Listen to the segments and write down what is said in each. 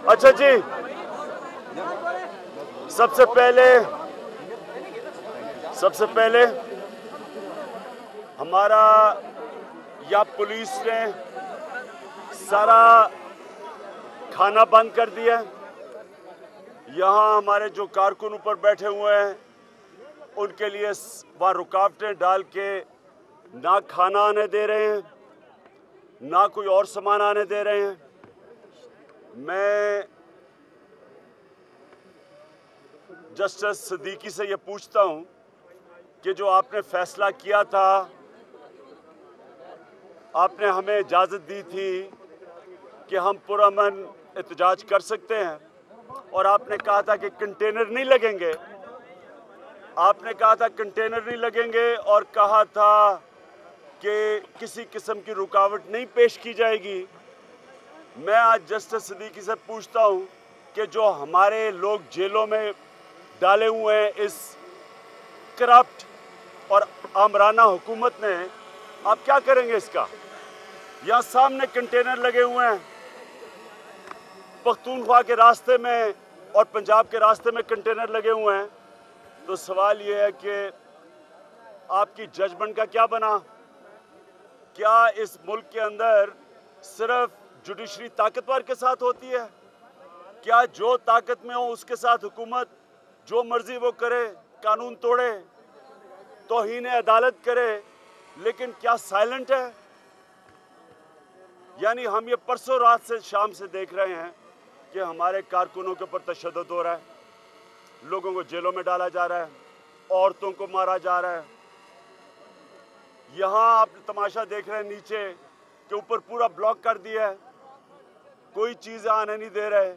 अच्छा जी, सबसे पहले हमारा या पुलिस ने सारा खाना बंद कर दिया। यहाँ हमारे जो कारकुन ऊपर बैठे हुए हैं उनके लिए वहाँ रुकावटें डाल के ना खाना आने दे रहे हैं, ना कोई और सामान आने दे रहे हैं। मैं जस्टिस सिद्दीकी से ये पूछता हूँ कि जो आपने फैसला किया था, आपने हमें इजाज़त दी थी कि हम पुरअमन एहतजाज कर सकते हैं और आपने कहा था कि कंटेनर नहीं लगेंगे, और कहा था कि किसी किस्म की रुकावट नहीं पेश की जाएगी। मैं आज जस्टिस सिद्दीकी से पूछता हूं कि जो हमारे लोग जेलों में डाले हुए हैं इस करप्ट और आमराना हुकूमत ने, आप क्या करेंगे इसका? यहाँ सामने कंटेनर लगे हुए हैं, पख्तूनख्वा के रास्ते में और पंजाब के रास्ते में कंटेनर लगे हुए हैं। तो सवाल ये है कि आपकी जजमेंट का क्या बना? क्या इस मुल्क के अंदर सिर्फ जुडिशरी ताकतवर के साथ होती है? क्या जो ताकत में हो उसके साथ हुकूमत जो मर्जी वो करे, कानून तोड़े, तौहीन अदालत करे, लेकिन क्या साइलेंट है? यानी हम ये परसों रात से शाम से देख रहे हैं कि हमारे कारकुनों के ऊपर तशद्दुद हो रहा है, लोगों को जेलों में डाला जा रहा है, औरतों को मारा जा रहा है। यहाँ आप तमाशा देख रहे हैं, नीचे के ऊपर पूरा ब्लॉक कर दिया है, कोई चीज़ आने नहीं दे रहे।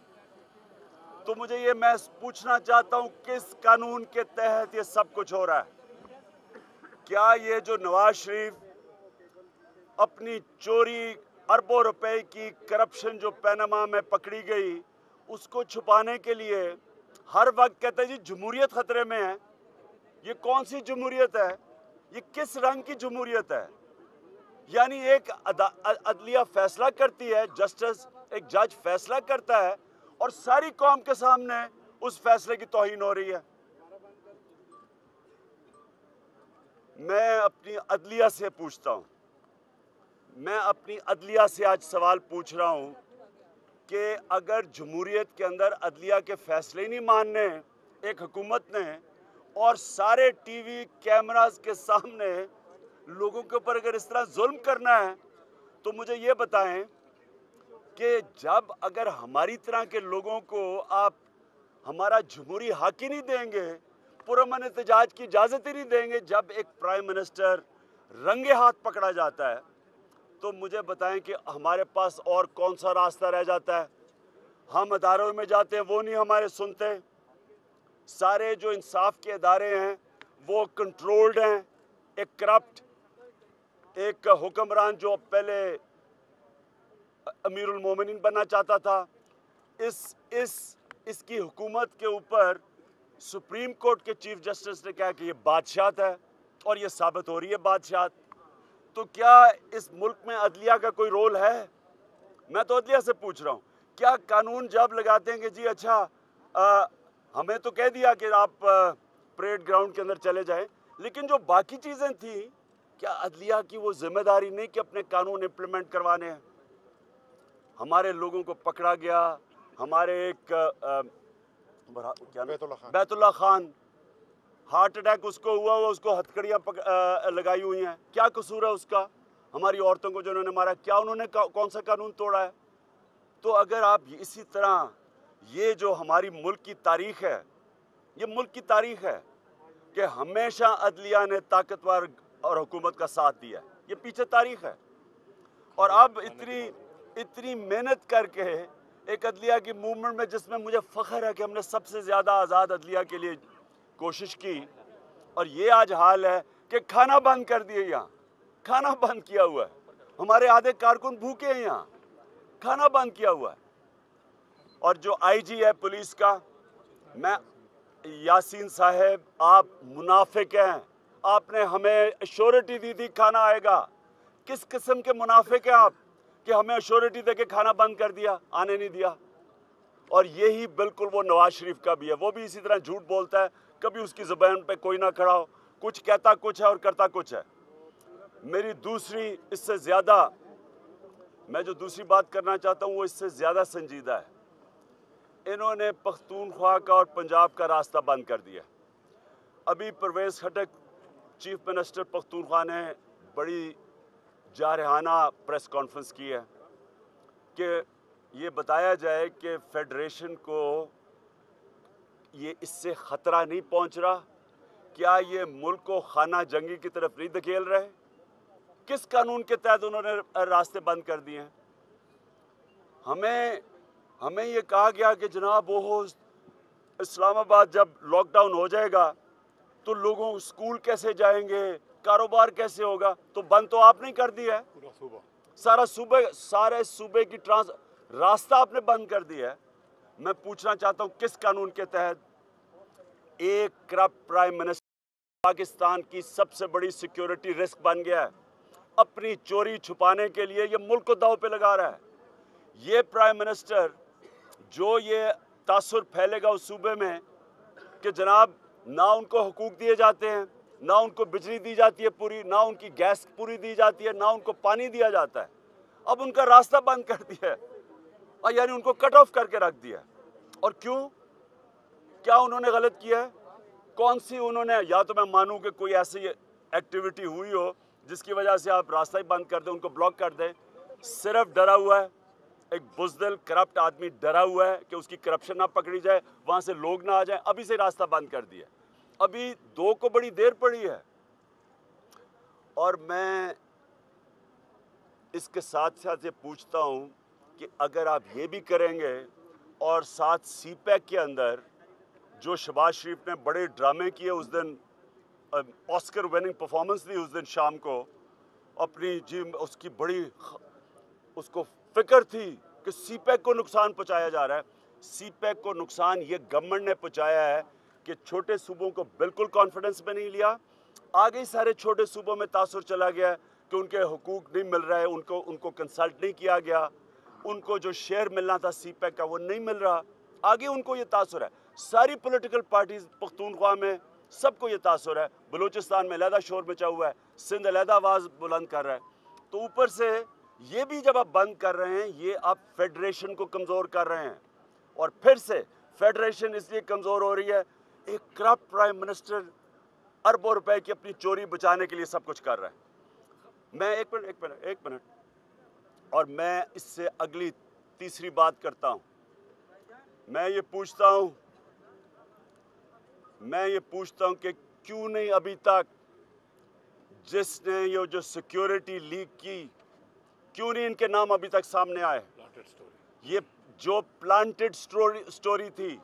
तो मुझे ये मैं पूछना चाहता हूँ, किस कानून के तहत ये सब कुछ हो रहा है? क्या ये जो नवाज शरीफ अपनी चोरी अरबों रुपए की करप्शन जो पैनामा में पकड़ी गई उसको छुपाने के लिए हर वक्त कहते हैं जी जमहूरियत खतरे में है? ये कौन सी जमहूरियत है? ये किस रंग की जमहूरियत है? यानी एक अदलिया फैसला करती है, एक जज फैसला करता है और सारी कौम के सामने उस फैसले की तौहीन हो रही है। मैं अपनी अदलिया से पूछता हूं, मैं अपनी अदलिया से आज सवाल पूछ रहा हूं कि अगर जमहूरियत के अंदर अदलिया के फैसले ही नहीं मानने एक हुकूमत ने और सारे टीवी कैमरास के सामने लोगों के ऊपर अगर इस तरह जुल्म करना है, तो मुझे ये बताएं कि जब अगर हमारी तरह के लोगों को आप हमारा जमहूरी हक ही नहीं देंगे, पुरअमन एहतजाज की इजाज़त ही नहीं देंगे, जब एक प्राइम मिनिस्टर रंगे हाथ पकड़ा जाता है, तो मुझे बताएं कि हमारे पास और कौन सा रास्ता रह जाता है? हम अदारों में जाते हैं, वो नहीं हमारे सुनते। सारे जो इंसाफ के अदारे हैं वो कंट्रोल्ड हैं। एक करप्ट एक हुक्मरान जो पहले अमीरुल मोमिनीन बनना चाहता था, इसकी हुकूमत के ऊपर सुप्रीम कोर्ट के चीफ जस्टिस ने कहा कि ये बादशाहत है और ये साबित हो रही है बादशाहत। तो क्या इस मुल्क में अदलिया का कोई रोल है? मैं तो अदलिया से पूछ रहा हूँ, क्या कानून जब लगाते हैं कि जी अच्छा हमें तो कह दिया कि आप परेड ग्राउंड के अंदर चले जाएं, लेकिन जो बाकी चीज़ें थी, क्या अदलिया की वो जिम्मेदारी नहीं कि अपने कानून इम्प्लीमेंट करवाने हैं? हमारे लोगों को पकड़ा गया, हमारे एक बैतुल्ला खान, हार्ट अटैक उसको हुआ, उसको हथकड़ियाँ लगाई हुई हैं, क्या कसूर है उसका? हमारी औरतों को जो उन्होंने मारा, क्या उन्होंने कौन सा कानून तोड़ा है? तो अगर आप इसी तरह ये जो हमारी मुल्क की तारीख है, ये मुल्क की तारीख है कि हमेशा अदलिया ने ताकतवर और हुकूमत का साथ दिया, ये पीछे तारीख है। और अब इतनी मेहनत करके एक अदलिया की मूवमेंट में, जिसमें मुझे फ़ख्र है कि हमने सबसे ज़्यादा आज़ाद अदलिया के लिए कोशिश की, और ये आज हाल है कि खाना बंद कर दिए। यहाँ खाना बंद किया हुआ है, हमारे आधे कारकुन भूखे हैं, यहाँ खाना बंद किया हुआ है। और जो आईजी है पुलिस का, मैं यासीन साहब, आप मुनाफिक हैं। आपने हमें एश्योरिटी दी थी खाना आएगा। किस किस्म के मुनाफिक हैं आप कि हमें एश्योरिटी दे के खाना बंद कर दिया, आने नहीं दिया? और यही बिल्कुल वो नवाज शरीफ का भी है। वो भी इसी तरह झूठ बोलता है, कभी उसकी ज़ुबान पे कोई ना खड़ा हो, कुछ कहता कुछ है और करता कुछ है। मेरी दूसरी, इससे ज़्यादा मैं जो दूसरी बात करना चाहता हूँ वो इससे ज़्यादा संजीदा है। इन्होंने पख्तूनख्वा का और पंजाब का रास्ता बंद कर दिया। अभी परवेज़ खटक चीफ मिनिस्टर पख्तूनख्वा ने बड़ी जारहाना प्रेस कॉन्फ्रेंस की है कि ये बताया जाए कि फेडरेशन को ये इससे ख़तरा नहीं पहुंच रहा। क्या ये मुल्क को खाना जंगी की तरफ नहीं धकेल रहे? किस कानून के तहत उन्होंने रास्ते बंद कर दिए हैं? हमें ये कहा गया कि जनाब वो इस्लामाबाद जब लॉकडाउन हो जाएगा तो लोगों स्कूल कैसे जाएंगे, कारोबार कैसे होगा? तो बंद तो आपने कर दिया है, सारे सूबे की रास्ता आपने बंद कर दिया है। मैं पूछना चाहता हूं किस कानून के तहत? एक करप्ट प्राइम मिनिस्टर पाकिस्तान की सबसे बड़ी सिक्योरिटी रिस्क बन गया है। अपनी चोरी छुपाने के लिए ये मुल्क को दांव पे लगा रहा है। ये प्राइम मिनिस्टर जो ये तासुर फैलेगा उस सूबे में कि जनाब ना उनको हुकूक दिए जाते हैं, ना उनको बिजली दी जाती है पूरी, ना उनकी गैस पूरी दी जाती है, ना उनको पानी दिया जाता है। अब उनका रास्ता बंद कर दिया है और यानी उनको कट ऑफ करके रख दिया है। और क्यों? क्या उन्होंने गलत किया है? कौन सी उन्होंने, या तो मैं मानूं कि कोई ऐसी एक्टिविटी हुई हो जिसकी वजह से आप रास्ता ही बंद कर दें, उनको ब्लॉक कर दें। सिर्फ डरा हुआ है, एक बुज़दिल करप्ट आदमी डरा हुआ है कि उसकी करप्शन ना पकड़ी जाए, वहां से लोग ना आ जाए, अभी से रास्ता बंद कर दिया। अभी 2 को बड़ी देर पड़ी है। और मैं इसके साथ साथ ये पूछता हूं कि अगर आप ये भी करेंगे और साथ सीपैक के अंदर जो शहबाज शरीफ ने बड़े ड्रामे किए उस दिन, ऑस्कर विनिंग परफॉर्मेंस दी उस दिन शाम को, अपनी जी उसकी बड़ी उसको फिक्र थी कि सीपैक को नुकसान पहुंचाया जा रहा है। सीपैक को नुकसान ये गवर्नमेंट ने पहुंचाया है कि छोटे सूबों को बिल्कुल कॉन्फिडेंस में नहीं लिया। आगे सारे छोटे सूबों में तासुर चला गया कि उनके हुकूक नहीं मिल रहा है, उनको कंसल्ट नहीं किया गया, उनको जो शेयर मिलना था सीपैक का वो नहीं मिल रहा। आगे उनको ये तासुर है। सारी पॉलिटिकल पार्टीज पख्तूनख्वा में सबको ये तासुर है। बलूचिस्तान में अलहदा शोर मचा हुआ है, सिंध अलहदा आवाज़ बुलंद कर रहा है। तो ऊपर से ये भी जब आप बंद कर रहे हैं, ये आप फेडरेशन को कमज़ोर कर रहे हैं। और फिर से फेडरेशन इसलिए कमज़ोर हो रही है, एक करप्ट प्राइम मिनिस्टर अरबों रुपए की अपनी चोरी बचाने के लिए सब कुछ कर रहा है। मैं एक मिनट और मैं इससे अगली तीसरी बात करता हूं। मैं ये पूछता हूं कि क्यों नहीं अभी तक जिसने ये जो सिक्योरिटी लीक की, क्यों नहीं इनके नाम अभी तक सामने आए? ये जो प्लांटेड स्टोरी थी,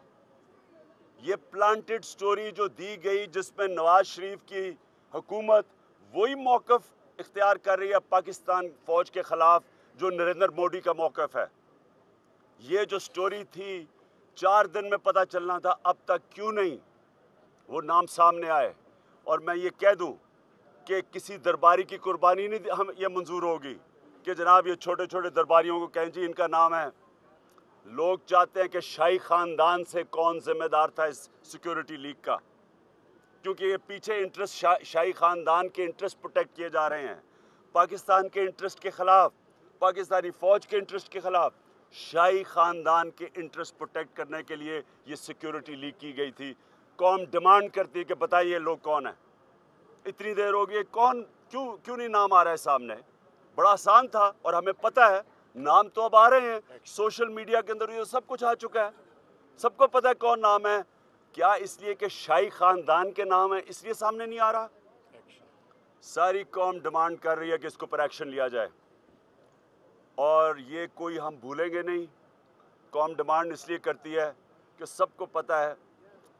ये प्लांटेड स्टोरी जो दी गई जिसमें नवाज शरीफ की हुकूमत वही मौक़िफ़ इख्तियार कर रही है पाकिस्तान फ़ौज के ख़िलाफ़ जो नरेंद्र मोदी का मौक़िफ़ है। ये जो स्टोरी थी 4 दिन में पता चलना था, अब तक क्यों नहीं वो नाम सामने आए? और मैं ये कह दूं कि किसी दरबारी की कुर्बानी नहीं हम ये मंजूर होगी कि जनाब ये छोटे छोटे दरबारियों को कहें जी इनका नाम है। लोग चाहते हैं कि शाही ख़ानदान से कौन जिम्मेदार था इस सिक्योरिटी लीक का, क्योंकि ये पीछे इंटरेस्ट शाही ख़ानदान के इंटरेस्ट प्रोटेक्ट किए जा रहे हैं। पाकिस्तान के इंटरेस्ट के ख़िलाफ़, पाकिस्तानी फ़ौज के इंटरेस्ट के ख़िलाफ़, शाही ख़ानदान के इंटरेस्ट प्रोटेक्ट करने के लिए ये सिक्योरिटी लीक की गई थी। कौम डिमांड करती है कि बताइए लोग कौन है? इतनी देर हो गई, कौन क्यों नहीं नाम आ रहा है सामने? बड़ा आसान था और हमें पता है नाम तो अब आ रहे हैं, सोशल मीडिया के अंदर ये सब कुछ आ चुका है, सबको पता है कौन नाम है। क्या इसलिए कि शाही ख़ानदान के नाम है इसलिए सामने नहीं आ रहा? सारी कौम डिमांड कर रही है कि इसको पर एक्शन लिया जाए और ये कोई हम भूलेंगे नहीं। कौम डिमांड इसलिए करती है कि सबको पता है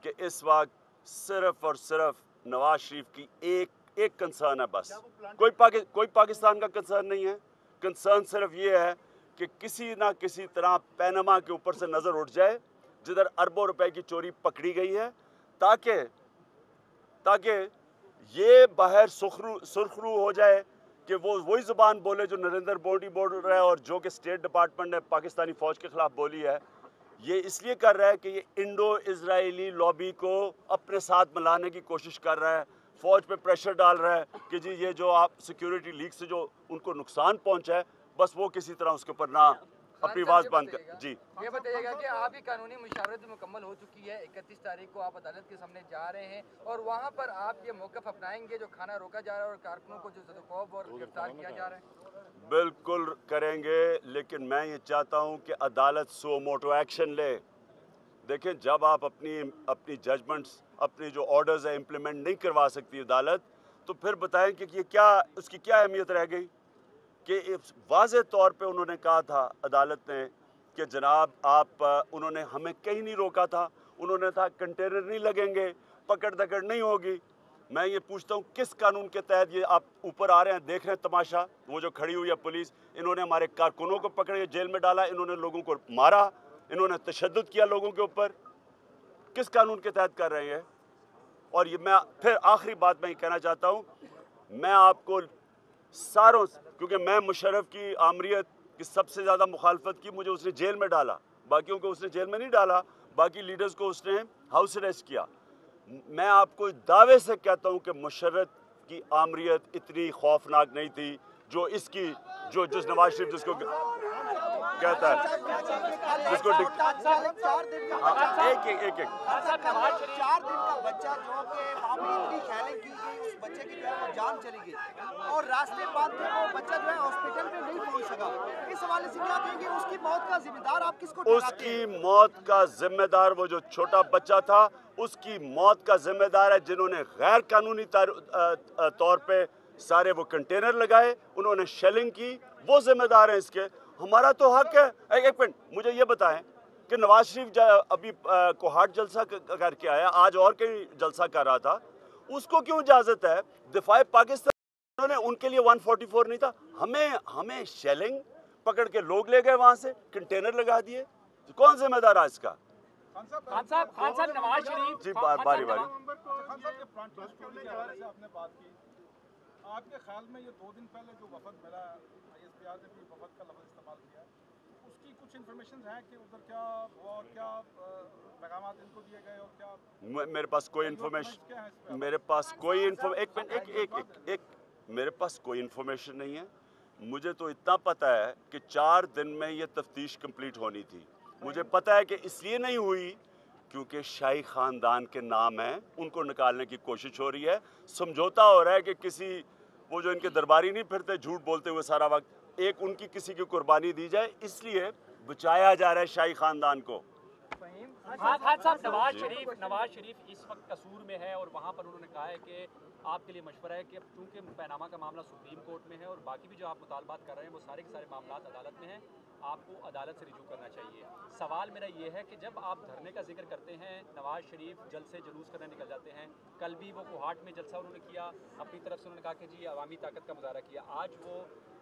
कि इस वक्त सिर्फ और सिर्फ नवाज शरीफ की एक कंसर्न है बस। कोई पाकिस्तान का कंसर्न नहीं है। कंसर्न सिर्फ ये है कि किसी ना किसी तरह पैनमा के ऊपर से नज़र उठ जाए जिधर अरबों रुपए की चोरी पकड़ी गई है, ताकि ये बाहर सुरखरू हो जाए कि वो वही ज़ुबान बोले जो नरेंद्र मोदी बोल रहा है और जो कि स्टेट डिपार्टमेंट ने पाकिस्तानी फ़ौज के ख़िलाफ़ बोली है ये इसलिए कर रहा है कि ये इंडो इजरायली लॉबी को अपने साथ मिलाने की कोशिश कर रहा है, फौज पे प्रेशर डाल रहा है कि जी ये जो आप सिक्योरिटी लीक से जो उनको नुकसान पहुंचा है, बस वो किसी तरह उसके ऊपर ना अपनी आवाज बंद कर। जी ये बताइएगा कि आपकी कानूनी मुशावरत मुकम्मल हो चुकी है, 31 तारीख को आप अदालत के सामने जा रहे हैं और वहाँ पर आप ये मौक़िफ़ अपनाएंगे जो खाना रोका जा रहा है और कारकुनों को जो ज़दोखौफ और गिरफ्तार किया जा रहा है? बिल्कुल करेंगे, लेकिन मैं ये चाहता हूँ कि अदालत सो मोटो एक्शन ले। देखें, जब आप अपनी जजमेंट्स, अपनी जो ऑर्डर्स है इम्प्लीमेंट नहीं करवा सकती अदालत, तो फिर बताएं कि ये क्या, उसकी क्या अहमियत रह गई। कि वाज़े तौर पे उन्होंने कहा था अदालत ने कि जनाब आप उन्होंने हमें कहीं नहीं रोका था, उन्होंने कहा कंटेनर नहीं लगेंगे, पकड़ दकड़ नहीं होगी। मैं ये पूछता हूँ किस कानून के तहत ये आप ऊपर आ रहे हैं, देख रहे हैं तमाशा, वो जो खड़ी हुई है पुलिस, इन्होंने हमारे कारकुनों को पकड़ के जेल में डाला, इन्होंने लोगों को मारा, इन्होंने तशद्दुद किया लोगों के ऊपर। किस कानून के तहत कर रहे हैं? और ये मैं फिर आखिरी बात मैं ये कहना चाहता हूँ, मैं आपको सारों, क्योंकि मैं मुशर्रफ की आमरीत की सबसे ज़्यादा मुखालफत की, मुझे उसने जेल में डाला, बाकियों को उसने जेल में नहीं डाला, बाकी लीडर्स को उसने हाउस अरेस्ट किया। मैं आपको दावे से कहता हूँ कि मुशर्रफ की आमरीत इतनी खौफनाक नहीं थी जो इसकी, जो जिस नवाज शरीफ जिसको कहता है, जिसको एक 4 दिन का बच्चा जो कि वहाँ पे इतनी खैलिंग की गई, उस बच्चे की जो है वो जान चली गई और रास्ते बाद में वो बच्चा जो है हॉस्पिटल में नहीं पहुँच सका। इस हवाले से क्या कहेंगे, उसकी मौत का जिम्मेदार आप किसको ठहराते हैं? उसकी मौत का जिम्मेदार वो जो छोटा बच्चा था, उसकी मौत का जिम्मेदार है जिन्होंने गैर कानूनी तौर पे सारे वो कंटेनर लगाए, उन्होंने शेलिंग की, वो जिम्मेदार हैं इसके। हमारा तो हक है। एक मिनट, मुझे ये बताएं कि नवाज शरीफ अभी कोहाट जलसा करके आया, आज और कहीं जलसा कर रहा था, उसको क्यों इजाजत है? दिफाए पाकिस्तान उन्होंने, उनके लिए 144 नहीं था, हमें शेलिंग पकड़ के लोग ले गए, वहां से कंटेनर लगा दिए। तो कौन जिम्मेदार है इसका? खान साहब नवाज शरीफ जी बारी आपके ख्याल में ये 2 दिन पहले जो वफद मिला, ISPR ने भी वफद का लफ्ज़ इस्तेमाल किया, उसकी कुछ इन्फॉर्मेशन है कि उधर क्या हुआ और क्या पैगामात इनको दिए गए और क्या? मेरे पास कोई इन्फॉर्मेशन, मेरे पास कोई मेरे पास कोई इन्फॉर्मेशन नहीं है। मुझे तो इतना पता है कि 4 दिन में ये तफ्तीश कंप्लीट होनी थी। मुझे पता है कि इसलिए नहीं हुई क्योंकि शाही ख़ानदान के नाम हैं, उनको निकालने की कोशिश हो रही है, समझौता हो रहा है कि किसी, वो जो इनके दरबारी नहीं फिरते झूठ बोलते हुए सारा वक्त, एक उनकी किसी की कुर्बानी दी जाए, इसलिए बचाया जा रहा है शाही ख़ानदान को। खान साहब, नवाज शरीफ इस वक्त कसूर में है और वहाँ पर उन्होंने कहा है कि आपके लिए मशवरा है कि चूँकि पैनामा का मामला सुप्रीम कोर्ट में है और बाकी भी जो आप मुतालबात कर रहे हैं वो सारे के सारे मामला अदालत में हैं, आपको अदालत से रिजू करना चाहिए। सवाल मेरा ये है कि जब आप धरने का जिक्र करते हैं, नवाज शरीफ जल्द से जुलूस करने निकल जाते हैं, कल भी वो कोहाट में जलसा उन्होंने किया, अपनी तरफ से उन्होंने कहा कि जी अवामी ताकत का मुजाहरा किया, आज वो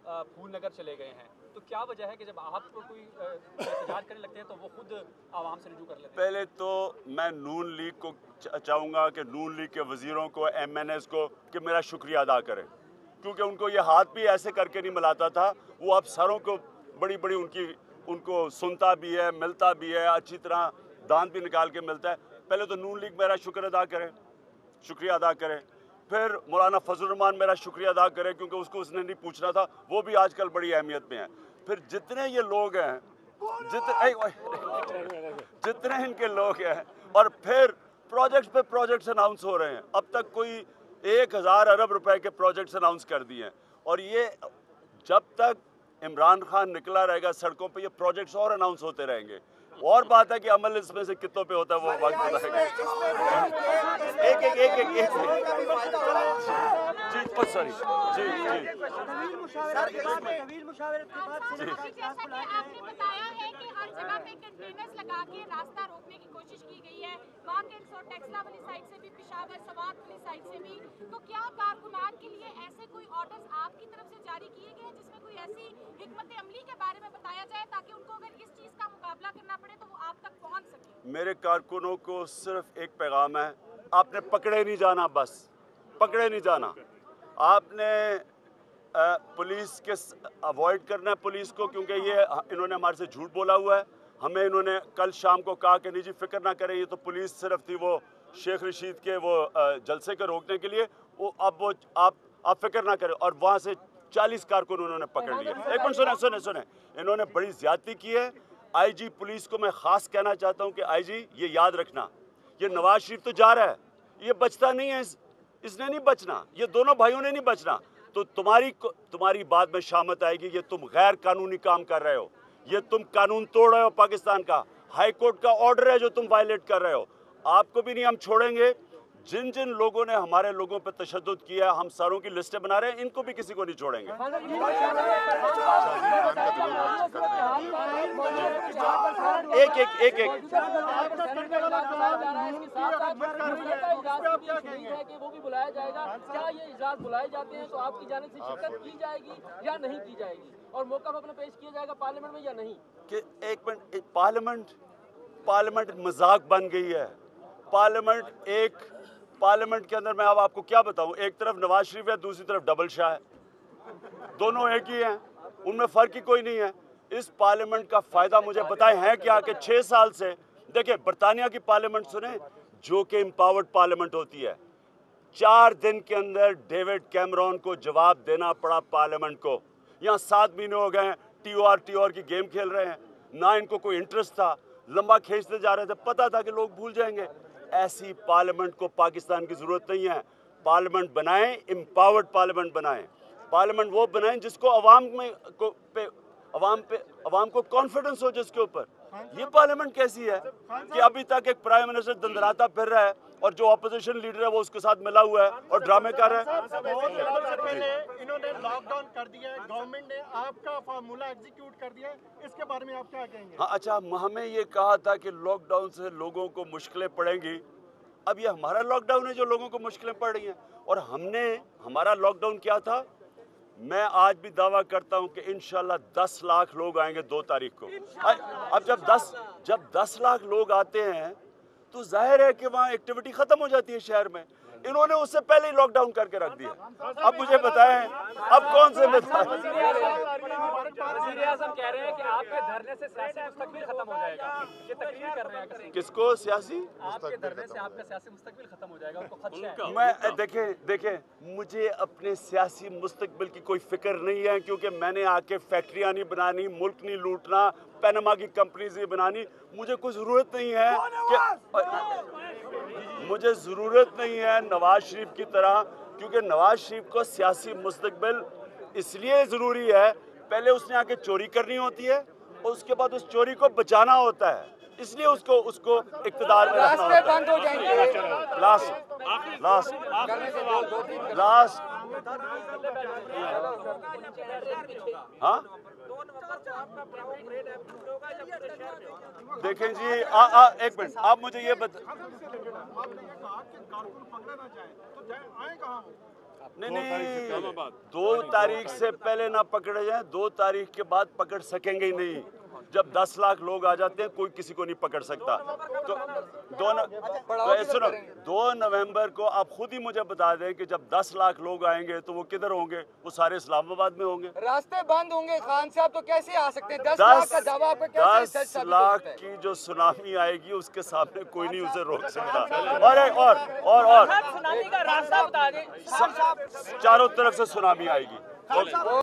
फूल नगर चले गए हैं, तो क्या वजह है कि जब आपको कोई एहतजाज करने लगते हैं तो वो खुद आवाम से रिजू कर लेते हैं? पहले तो मैं नून लीग को चाहूँगा कि नून लीग के वज़ीरों को, MNAs को, कि मेरा शुक्रिया अदा करें, क्योंकि उनको ये हाथ भी ऐसे करके नहीं मिलाता था, वो अब सरों को बड़ी बड़ी उनको सुनता भी है, मिलता भी है, अच्छी तरह दान भी निकाल के मिलता है। पहले तो नून लीग मेरा शुक्रिया अदा करें, फिर मौलाना फजल रहमान मेरा शुक्रिया अदा करें क्योंकि उसको उसने नहीं पूछना था, वो भी आजकल बड़ी अहमियत में है। फिर जितने ये लोग हैं, जितने इनके लोग हैं, और फिर प्रोजेक्ट्स पे प्रोजेक्ट्स अनाउंस हो रहे हैं। अब तक कोई 1000 अरब रुपए के प्रोजेक्ट्स अनाउंस कर दिए हैं, और ये जब तक इमरान खान निकला रहेगा सड़कों पे, ये प्रोजेक्ट्स और अनाउंस होते रहेंगे। और बात है कि अमल इसमें से कितनों पे होता है वो वक्त बताएगा। सॉरी जी आपने बताया है कि हर जगह पे कंटेनर्स लगा के रास्ता रोकने की कोशिश की गई है, टेक्सला वाली साइड से भी, पेशावर सवात वाली साइड से भी, तो क्या कारकुनान के लिए ऐसे कोई ऑर्डर्स आपकी तरफ से जारी किए गए हैं जिसमें कोई ऐसी हिकमत अमली के बारे में बताया जाए ताकि उनको अगर इस चीज का मुकाबला करना पड़े तो वो आप तक पहुंच सके? मेरे कारकुनों को सिर्फ एक पैगाम है, आपने पकड़े नहीं जाना, बस पकड़े नहीं जाना। आपने पुलिस के अवॉइड करना है पुलिस को, क्योंकि ये इन्होंने हमारे से झूठ बोला हुआ है, हमें इन्होंने कल शाम को कहा कि नहीं जी फिक्र ना करें, ये तो पुलिस सिर्फ थी वो शेख रशीद के वो जलसे को रोकने के लिए, वो आप फिक्र ना करें। और वहाँ से 40 कारकुन उन्होंने पकड़ लिए। एक मिनट सुने, इन्होंने बड़ी ज्यादती की है। आईजी पुलिस को मैं खास कहना चाहता हूँ कि आईजी ये याद रखना, ये नवाज शरीफ तो जा रहा है, ये बचता नहीं है, इसने नहीं बचना, ये दोनों भाइयों ने नहीं बचना। तो तुम्हारी बात में शामत आएगी, ये तुम गैर कानूनी काम कर रहे हो, ये तुम कानून तोड़ रहे हो। पाकिस्तान का हाई कोर्ट का ऑर्डर है जो तुम वायलेट कर रहे हो। आपको भी नहीं हम छोड़ेंगे। जिन जिन लोगों ने हमारे लोगों पर तशद्दुद किया, हम सारों की लिस्टें बना रहे हैं, इनको भी किसी को नहीं छोड़ेंगे। एक वो भी बुलाया जाएगा, क्या ये इजलास बुलाए जाते हैं तो आपकी जानिब से शिरकत की जाएगी या नहीं की जाएगी, और मौका अपना पेश किया जाएगा पार्लियामेंट में या नहीं? कि एक मिनट, पार्लियामेंट मजाक बन गई है। पार्लियामेंट के अंदर मैं अब आपको क्या बताऊं, एक तरफ नवाज शरीफ है, दूसरी तरफ डबल शाह है, दोनों एक ही हैं, उनमें फर्क ही कोई नहीं है। इस पार्लियामेंट का फायदा मुझे बताएं है क्या कि 6 साल से देखिए बरतानिया की पार्लियामेंट सुने, जो कि एम्पावर्ड पार्लियामेंट होती है, 4 दिन के अंदर डेविड कैमरॉन को जवाब देना पड़ा पार्लियामेंट को। यहाँ 7 महीने हो गए हैं, टीओआर की गेम खेल रहे हैं, ना इनको कोई इंटरेस्ट था, लंबा खींचते जा रहे थे, पता था कि लोग भूल जाएंगे। ऐसी पार्लियामेंट को पाकिस्तान की जरूरत नहीं है। पार्लियामेंट बनाएं, एम्पावर्ड पार्लियामेंट बनाएं, पार्लियामेंट वो बनाएं जिसको अवाम को कॉन्फिडेंस हो, जिसके ऊपर। ये पार्लियामेंट कैसी है कि अभी तक एक प्राइम मिनिस्टर दंदराता फिर रहा है और जो ऑपोजिशन लीडर है वो उसके साथ मिला हुआ है और ड्रामे कर रहा है। पहले इन्होंने लॉकडाउन कर दिया है, गवर्नमेंट ने आपका फार्मूला एग्जीक्यूट कर दिया है, इसके बारे में आप क्या कहेंगे? हाँ, अच्छा, हमें ये कहा था कि लॉकडाउन से लोगों को मुश्किलें पड़ेंगी। अब ये हमारा लॉकडाउन है जो लोगों को मुश्किलें पड़ रही हैं। और हमारा लॉकडाउन क्या था? मैं आज भी दावा करता हूं कि इंशाल्लाह 10 लाख लोग आएंगे 2 तारीख को। अब जब 10 लाख लोग आते हैं तो जाहिर है कि वहाँ एक्टिविटी खत्म हो जाती है शहर में। इन्होंने उससे पहले ही लॉकडाउन करके रख दिया। अब मुझे बताएं, अब कौन से वज़ीर-ए-आज़म कह रहे हैं कि आपके धरने से सियासी मुस्तकबिल खत्म हो जाएगा, ये तकरीर कर रहे हैं। किसको सियासी? आपके धरने से आपका सियासी मुस्तकबिल खत्म हो जाएगा, उनको खदशा है। मैं देखें मुझे अपने सियासी मुस्तकबिल की कोई फिक्र नहीं है, क्योंकि मैंने आके फैक्ट्रियां नहीं बनानी, मुल्क नहीं लूटना, पैनामा की कंपनीज नहीं बनानी। मुझे कोई ज़रूरत नहीं है नवाज शरीफ की तरह, क्योंकि नवाज शरीफ को सियासी मुस्तकबिल इसलिए ज़रूरी है, पहले उसने आके चोरी करनी होती है और उसके बाद उस चोरी को बचाना होता है, इसलिए उसको इक़्तिदार में रहना होता है। बंद हो जाएंगे। लास्ट हाँ, देखें जी, एक मिनट, आप मुझे ये नहीं, 2 तारीख से पहले ना पकड़े जाएं, 2 तारीख के बाद पकड़ सकेंगे ही नहीं। जब 10 लाख लोग आ जाते हैं कोई किसी को नहीं पकड़ सकता। तो 2 नवंबर को आप खुद ही मुझे बता दें कि जब 10 लाख लोग आएंगे तो वो किधर होंगे? वो सारे इस्लामाबाद में होंगे। रास्ते बंद होंगे खान साहब, तो कैसे आ सकते हैं? 10 लाख का दावा पे कैसे 10 लाख की जो सुनामी आएगी उसके सामने कोई नहीं उसे रोक सकता। और सुनामी का रास्ता बता दें। चारों तरफ से सुनामी आएगी।